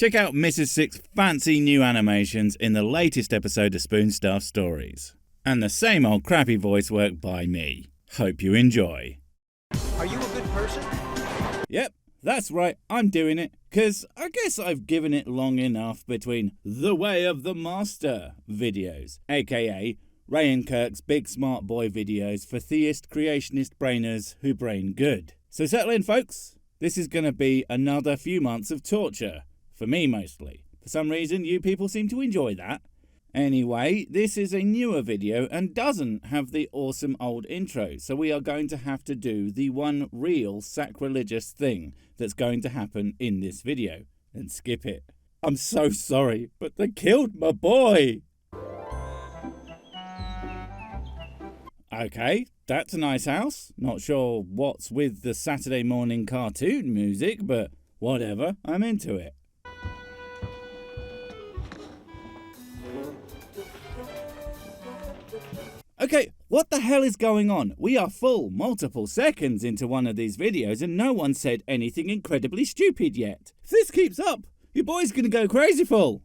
Check out Mrs. Six's fancy new animations in the latest episode of Spoon Stuff Stories. And the same old crappy voice work by me. Hope you enjoy. Are you a good person? Yep, that's right, I'm doing it. 'Cause I guess I've given it long enough between The Way of the Master videos, aka Ray and Kirk's big smart boy videos for theist creationist brainers who brain good. So settle in, folks. This is going to be another few months of torture. For me, mostly. For some reason, you people seem to enjoy that. Anyway, this is a newer video and doesn't have the awesome old intro, so we are going to have to do the one real sacrilegious thing that's going to happen in this video, and skip it. I'm so sorry, but they killed my boy! Okay, that's a nice house. Not sure what's with the Saturday morning cartoon music, but whatever, I'm into it. Okay, what the hell is going on? We are full multiple seconds into one of these videos and no one said anything incredibly stupid yet. If this keeps up, your boy's gonna go crazy full.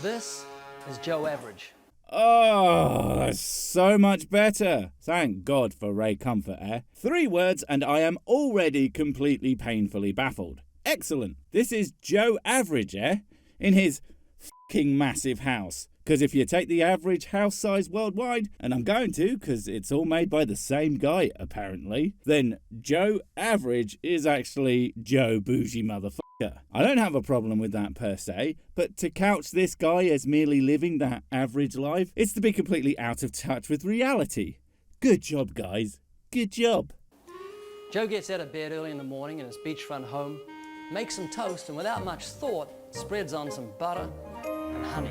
This is Joe Average. Oh, that's so much better. Thank God for Ray Comfort, eh? 3 words and I am already completely painfully baffled. Excellent. This is Joe Average, eh? In his fucking massive house. Because if you take the average house size worldwide, and I'm going to because it's all made by the same guy apparently, then Joe Average is actually Joe Bougie Motherfucker. I don't have a problem with that per se, but to couch this guy as merely living that average life, it's to be completely out of touch with reality. Good job, guys. Good job. Joe gets out of bed early in the morning in his beachfront home, makes some toast, and without much thought, spreads on some butter and honey.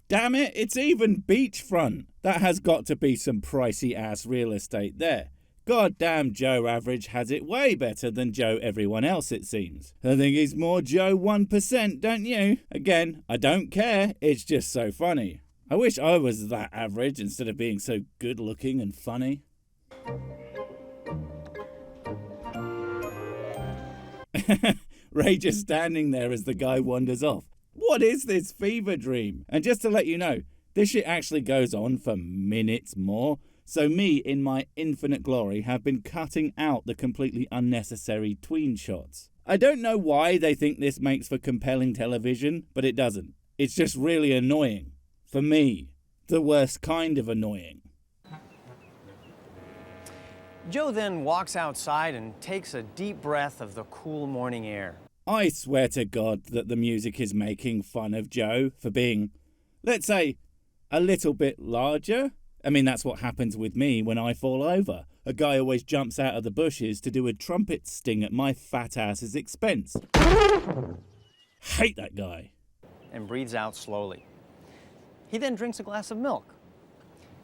Damn it, it's even beachfront. That has got to be some pricey ass real estate there. Goddamn, Joe Average has it way better than Joe everyone else, it seems. I think he's more Joe 1%, don't you? Again, I don't care, it's just so funny. I wish I was that average instead of being so good looking and funny. Ray just standing there as the guy wanders off. What is this fever dream? And just to let you know, this shit actually goes on for minutes more. So me, in my infinite glory, have been cutting out the completely unnecessary tween shots. I don't know why they think this makes for compelling television, but it doesn't. It's just really annoying. For me. The worst kind of annoying. Joe then walks outside and takes a deep breath of the cool morning air. I swear to God that the music is making fun of Joe for being, let's say, a little bit larger. I mean, that's what happens with me when I fall over. A guy always jumps out of the bushes to do a trumpet sting at my fat ass's expense. Hate that guy. And breathes out slowly. He then drinks a glass of milk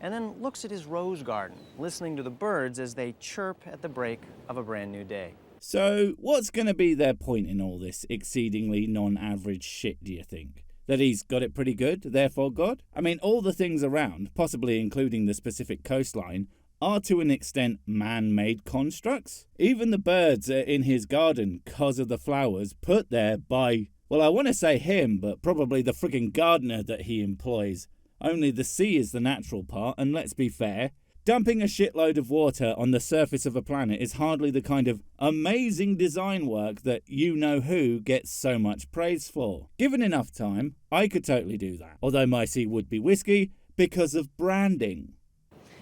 and then looks at his rose garden, listening to the birds as they chirp at the break of a brand new day. So, what's going to be their point in all this exceedingly non-average shit, do you think? That he's got it pretty good, therefore God? I mean, all the things around, possibly including the specific coastline, are to an extent man-made constructs. Even the birds in his garden, 'cause of the flowers, put there by, well, I want to say him, but probably the friggin' gardener that he employs. Only the sea is the natural part, and let's be fair, dumping a shitload of water on the surface of a planet is hardly the kind of amazing design work that you-know-who gets so much praise for. Given enough time, I could totally do that. Although my sea would be whiskey because of branding.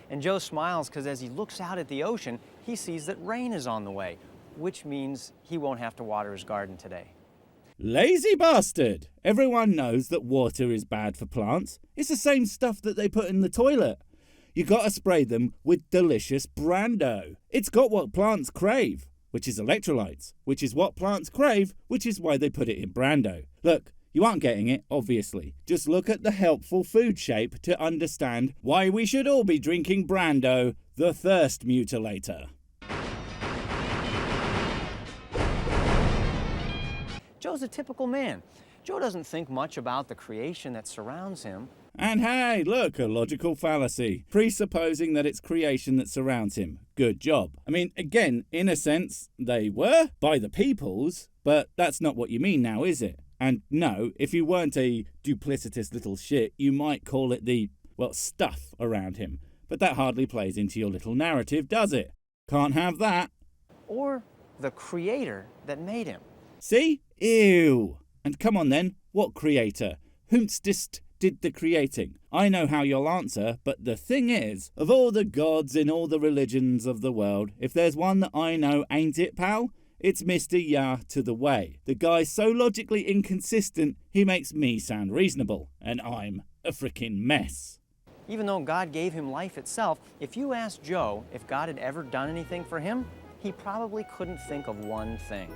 And Joe smiles because as he looks out at the ocean, he sees that rain is on the way, which means he won't have to water his garden today. Lazy bastard! Everyone knows that water is bad for plants. It's the same stuff that they put in the toilet. You gotta spray them with delicious Brando. It's got what plants crave, which is electrolytes, which is what plants crave, which is why they put it in Brando. Look, you aren't getting it, obviously. Just look at the helpful food shape to understand why we should all be drinking Brando, the thirst mutilator. Joe's a typical man. Joe doesn't think much about the creation that surrounds him. And hey, look, a logical fallacy, presupposing that it's creation that surrounds him. Good job. I mean, again, in a sense, they were, by the peoples, but that's not what you mean now, is it? And no, if you weren't a duplicitous little shit, you might call it the, well, stuff around him. But that hardly plays into your little narrative, does it? Can't have that. Or the creator that made him. See? Ew. And come on then, what creator? Whomst did the creating? I know how you'll answer, but the thing is, of all the gods in all the religions of the world, if there's one that I know, ain't it, pal? It's Mr. Yah to the way. The guy's so logically inconsistent, he makes me sound reasonable, and I'm a frickin' mess. Even though God gave him life itself, if you asked Joe if God had ever done anything for him, he probably couldn't think of one thing.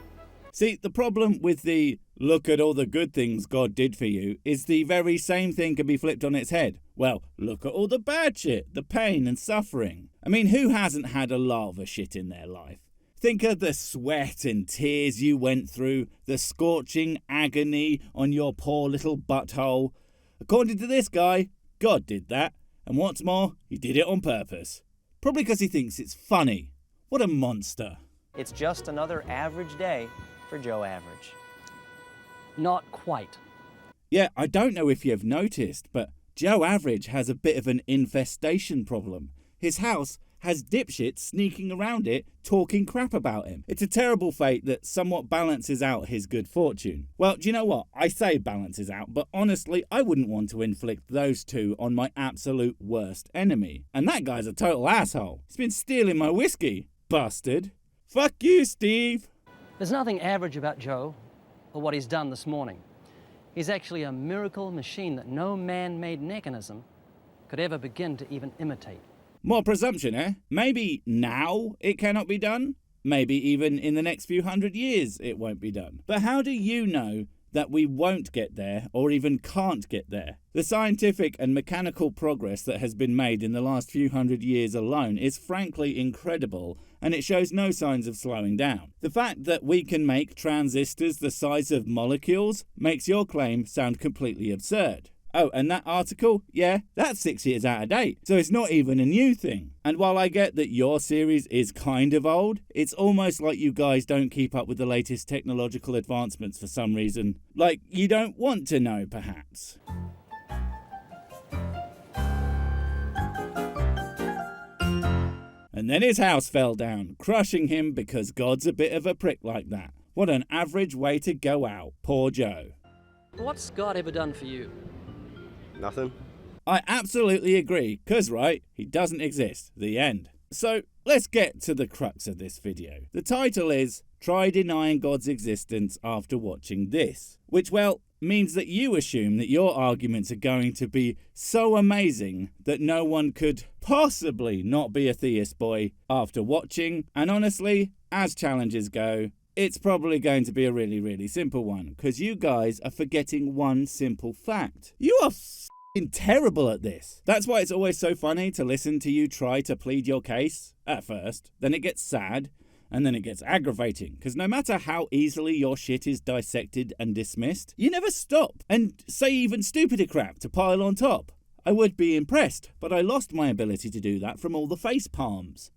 See, the problem with the look at all the good things God did for you is the very same thing can be flipped on its head. Well, look at all the bad shit, the pain and suffering. I mean, who hasn't had a lava shit in their life? Think of the sweat and tears you went through, the scorching agony on your poor little butthole. According to this guy, God did that. And what's more, he did it on purpose. Probably because he thinks it's funny. What a monster. It's just another average day for Joe Average. Not quite. Yeah, I don't know if you've noticed, but Joe Average has a bit of an infestation problem. His house has dipshits sneaking around it, talking crap about him. It's a terrible fate that somewhat balances out his good fortune. Well, do you know what? I say balances out, but honestly, I wouldn't want to inflict those two on my absolute worst enemy. And that guy's a total asshole. He's been stealing my whiskey. Bastard. Fuck you, Steve. There's nothing average about Joe or what he's done this morning. He's actually a miracle machine that no man-made mechanism could ever begin to even imitate. More presumption, eh? Maybe now it cannot be done. Maybe even in the next few hundred years it won't be done. But how do you know that we won't get there or even can't get there? The scientific and mechanical progress that has been made in the last few hundred years alone is frankly incredible, and it shows no signs of slowing down. The fact that we can make transistors the size of molecules makes your claim sound completely absurd. Oh, and that article? Yeah, that's 6 years out of date, so it's not even a new thing. And while I get that your series is kind of old, it's almost like you guys don't keep up with the latest technological advancements for some reason. Like, you don't want to know, perhaps. And then his house fell down, crushing him because God's a bit of a prick like that. What an average way to go out, poor Joe. What's God ever done for you? Nothing. I absolutely agree, 'cause right, he doesn't exist. The end. So, let's get to the crux of this video. The title is, Try Denying God's Existence After Watching This, which, well, means that you assume that your arguments are going to be so amazing that no one could possibly not be a theist boy after watching, and honestly, as challenges go, it's probably going to be a really, really simple one, because you guys are forgetting one simple fact. You are f***ing terrible at this. That's why it's always so funny to listen to you try to plead your case at first, then it gets sad, and then it gets aggravating, because no matter how easily your shit is dissected and dismissed, you never stop and say even stupider crap to pile on top. I would be impressed, but I lost my ability to do that from all the face palms.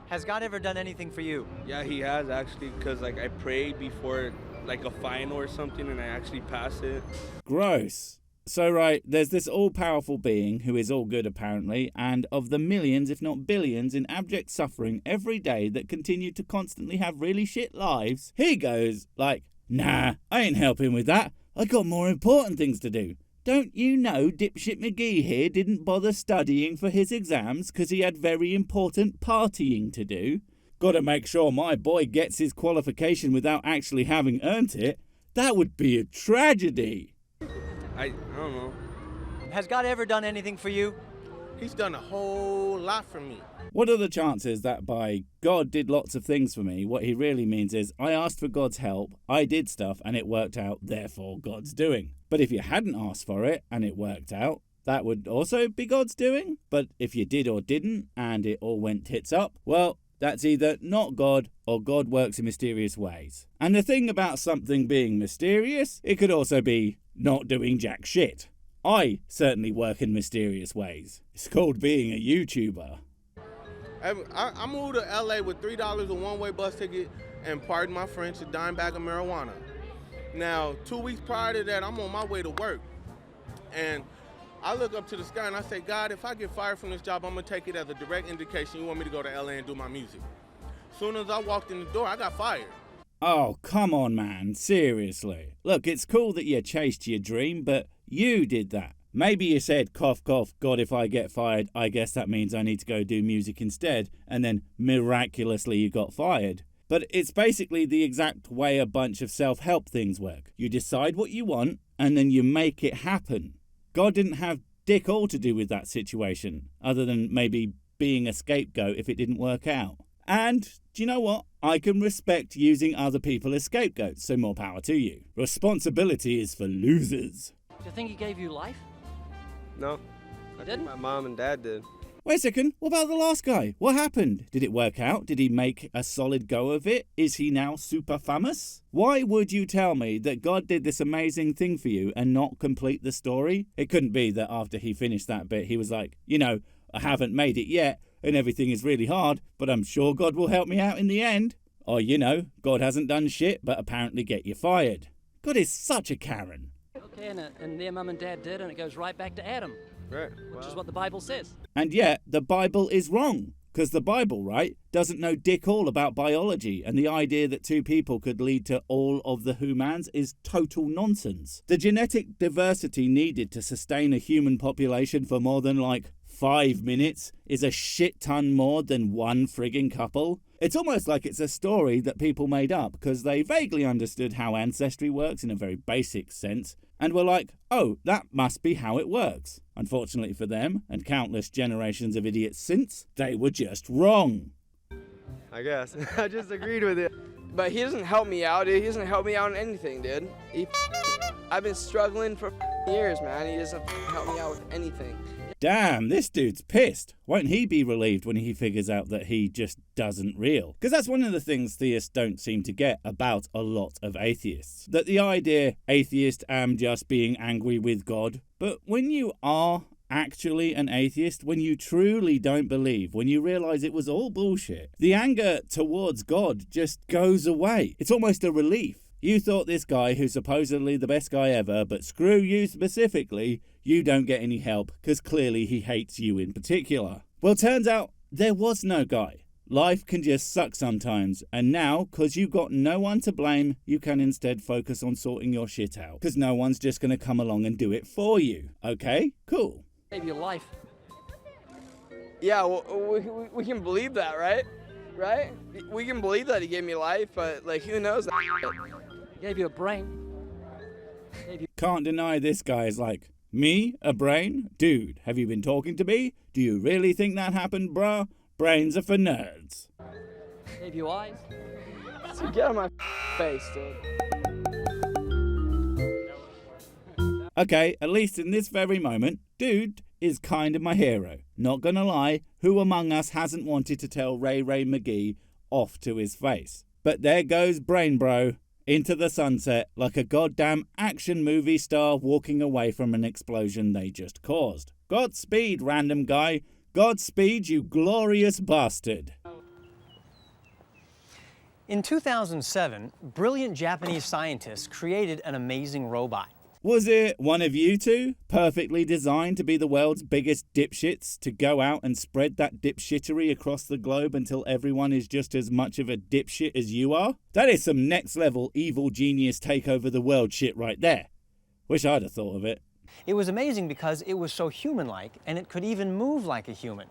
Has God ever done anything for you? Yeah, he has actually, because I pray before a final or something and I actually pass it. Gross. So right, there's this all-powerful being who is all good apparently, and of the millions, if not billions, in abject suffering every day that continue to constantly have really shit lives, he goes like, nah, I ain't helping with that. I got more important things to do. Don't you know dipshit McGee here didn't bother studying for his exams because he had very important partying to do? Gotta make sure my boy gets his qualification without actually having earned it. That would be a tragedy. I don't know. Has God ever done anything for you? He's done a whole lot for me. What are the chances that by God did lots of things for me, what he really means is I asked for God's help, I did stuff, and it worked out, therefore God's doing. But if you hadn't asked for it and it worked out, that would also be God's doing. But if you did or didn't and it all went tits up, well, that's either not God or God works in mysterious ways. And the thing about something being mysterious, it could also be not doing jack shit. I certainly work in mysterious ways. It's called being a YouTuber. I moved to LA with $3 a one-way bus ticket and, pardon my French, a dime bag of marijuana. Now, 2 weeks prior to that, I'm on my way to work. And I look up to the sky and I say, God, if I get fired from this job, I'm gonna take it as a direct indication you want me to go to LA and do my music. As soon as I walked in the door, I got fired. Oh, come on, man. Seriously. Look, it's cool that you chased your dream, but you did that. Maybe you said, cough, cough, God, if I get fired, I guess that means I need to go do music instead, and then miraculously you got fired. But it's basically the exact way a bunch of self-help things work. You decide what you want, and then you make it happen. God didn't have dick all to do with that situation, other than maybe being a scapegoat if it didn't work out. And, do you know what? I can respect using other people as scapegoats, so more power to you. Responsibility is for losers. Do you think he gave you life? No. I think my mom and dad did. Wait a second, what about the last guy? What happened? Did it work out? Did he make a solid go of it? Is he now super famous? Why would you tell me that God did this amazing thing for you and not complete the story? It couldn't be that after he finished that bit, he was like, I haven't made it yet, and everything is really hard, but I'm sure God will help me out in the end. Or, God hasn't done shit, but apparently get you fired. God is such a Karen. Okay, and their mum and dad did, and it goes right back to Adam. Right. Which is what the Bible says. And yet, the Bible is wrong. Because the Bible, right, doesn't know dick all about biology, and the idea that two people could lead to all of the humans is total nonsense. The genetic diversity needed to sustain a human population for more than 5 minutes is a shit ton more than one frigging couple. It's almost like it's a story that people made up because they vaguely understood how ancestry works in a very basic sense and were like, oh, that must be how it works. Unfortunately for them, and countless generations of idiots since, they were just wrong. I guess. I just agreed with it. But he doesn't help me out, dude. He doesn't help me out in anything, dude. I've been struggling for years, man. He doesn't help me out with anything. Damn, this dude's pissed. Won't he be relieved when he figures out that he just doesn't real? Because that's one of the things theists don't seem to get about a lot of atheists. That the idea, atheist am just being angry with God. But when you are actually an atheist, when you truly don't believe, when you realize it was all bullshit, the anger towards God just goes away. It's almost a relief. You thought this guy, who's supposedly the best guy ever, but screw you specifically, you don't get any help, because clearly he hates you in particular. Well, turns out there was no guy. Life can just suck sometimes, and now, because you got no one to blame, you can instead focus on sorting your shit out, because no one's just going to come along and do it for you. Okay? Cool. Gave you life. Yeah, well, we can believe that, right? Right? We can believe that he gave me life, but, who knows that shit? Gave you a brain. Can't deny this guy is like, me? A brain? Dude, have you been talking to me? Do you really think that happened, bruh? Brains are for nerds. Gave you eyes. So get out of my face, dude. Okay, at least in this very moment, dude is kind of my hero. Not gonna lie, who among us hasn't wanted to tell Ray McGee off to his face? But there goes Brain Bro into the sunset like a goddamn action movie star walking away from an explosion they just caused. Godspeed, random guy. Godspeed, you glorious bastard. In 2007, brilliant Japanese scientists created an amazing robot. Was it one of you two, perfectly designed to be the world's biggest dipshits, to go out and spread that dipshittery across the globe until everyone is just as much of a dipshit as you are? That is some next level evil genius take over the world shit right there. Wish I'd have thought of it. It was amazing because it was so human-like, and it could even move like a human.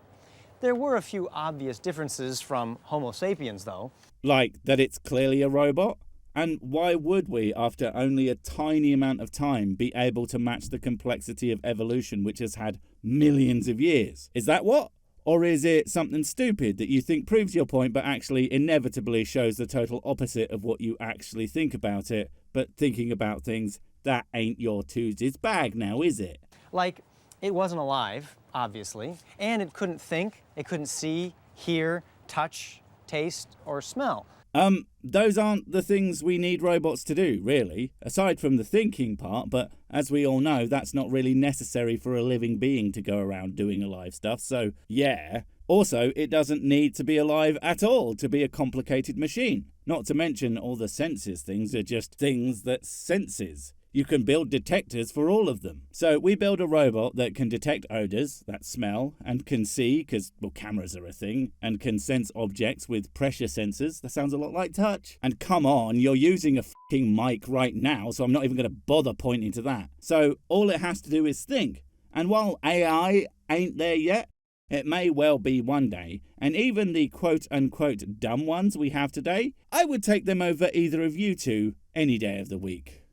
There were a few obvious differences from Homo sapiens, though. Like that it's clearly a robot? And why would we, after only a tiny amount of time, be able to match the complexity of evolution which has had millions of years? Is that what? Or is it something stupid that you think proves your point but actually inevitably shows the total opposite of what you actually think about it, but thinking about things, that ain't your Tuesday's bag now, is it? Like, it wasn't alive, obviously, and it couldn't think, it couldn't see, hear, touch, taste, or smell. Those aren't the things we need robots to do, really, aside from the thinking part, but as we all know, that's not really necessary for a living being to go around doing alive stuff, so yeah. Also, it doesn't need to be alive at all to be a complicated machine. Not to mention all the senses things are just things that senses. You can build detectors for all of them. So we build a robot that can detect odors, that smell, and can see, because, well, cameras are a thing, and can sense objects with pressure sensors. That sounds a lot like touch. And come on, you're using a fucking mic right now, so I'm not even going to bother pointing to that. So all it has to do is think. And while AI ain't there yet, it may well be one day, and even the quote-unquote dumb ones we have today, I would take them over either of you two any day of the week.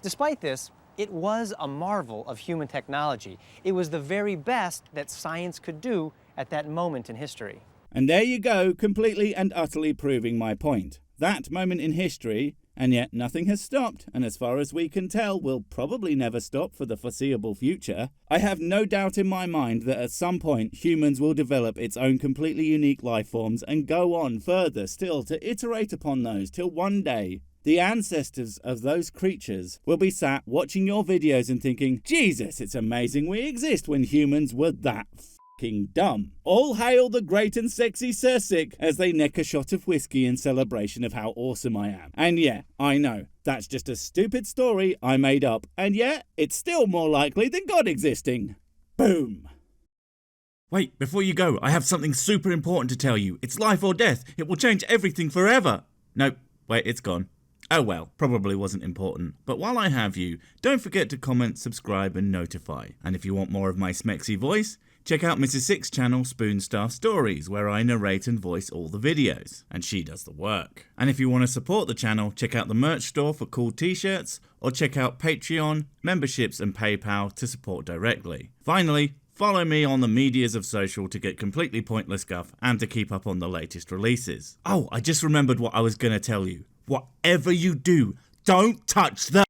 Despite this, it was a marvel of human technology. It was the very best that science could do at that moment in history. And there you go, completely and utterly proving my point. That moment in history, and yet nothing has stopped, and as far as we can tell, will probably never stop for the foreseeable future. I have no doubt in my mind that at some point humans will develop its own completely unique life forms and go on further still to iterate upon those till one day the ancestors of those creatures will be sat watching your videos and thinking, Jesus, it's amazing we exist when humans were that f***ing dumb. All hail the great and sexy Sir Sick as they neck a shot of whiskey in celebration of how awesome I am. And yeah, I know, that's just a stupid story I made up, and yeah, it's still more likely than God existing. Boom. Wait, before you go, I have something super important to tell you. It's life or death. It will change everything forever. Nope, wait, it's gone. Oh well, probably wasn't important. But while I have you, don't forget to comment, subscribe and notify. And if you want more of my smexy voice, check out Mrs. Six's channel Spoonstaff Stories, where I narrate and voice all the videos, and she does the work. And if you want to support the channel, check out the merch store for cool t-shirts, or check out Patreon, memberships and PayPal to support directly. Finally, follow me on the medias of social to get completely pointless guff and to keep up on the latest releases. Oh, I just remembered what I was going to tell you. Whatever you do, don't touch the